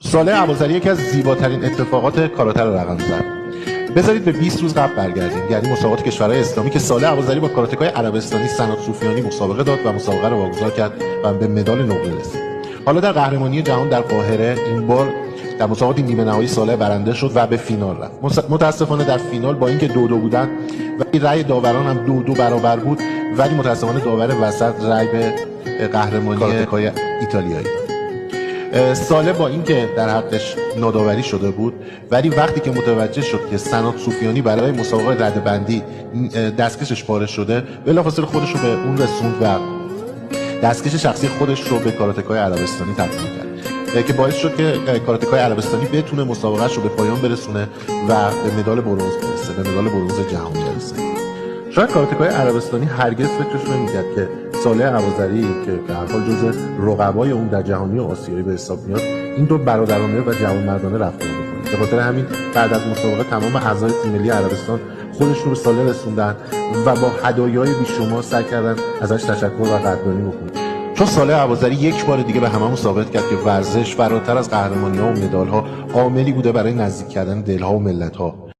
صالح ابوذری یکی از زیباترین اتفاقات کاراتر رو رقم زد. بذارید به 20 روز قبل برگردیم، یعنی مسابقات کشورهای اسلامی که صالح ابوذری با کاراتکای عربستانی سنات سوفیانی مسابقه داد و مسابقه رو واگذار کرد و به مدال نقره رسید. حالا در قهرمانی جهان در قاهره این بار در مسابقات نیمه نهایی صالح برنده شد و به فینال رفت. متاسفانه در فینال با اینکه 2-2 بودن و رأی داوران هم 2-2 برابر بود، ولی متاسفانه داور وسط رأی به قهرمانی کاراتکای ایتالیایی داد. صالح با اینکه در حقش ناداوری شده بود، ولی وقتی که متوجه شد که سنات سوفیانی برای مسابقه رده‌بندی دستکشش پاره شده، بلافاصله خودش رو به اون رسوند و دستکش شخصی خودش رو به کاراتکای عربستانی تبدیل کرد که باعث شد که کاراتکای عربستانی بتونه مسابقهش رو به پایان برسونه و به مدال برنز برسه، به مدال برنز جهانی برسه. شاید کاراتکای عربستانی هرگز فکرش نمی‌کرد که صالح ابوذری که به هر حال جزو رقبای اون در جهانی و آسیایی به حساب میاد، این دو برادرانه و جوانمردانه رفتار می‌کنه. به خاطر همین بعد از مسابقه تمام اعضای تیم ملی عربستان خودشون رو صالح رسوندن و با هدایای بیشمار سعی کردن ازش تشکر و قدردانی بکنن. چون صالح ابوذری یک بار دیگه به هممون ثابت کرد که ورزش فراتر از قهرمانی‌ها و مدال‌ها عاملی بوده برای نزدیک کردن دل‌ها و ملت‌ها.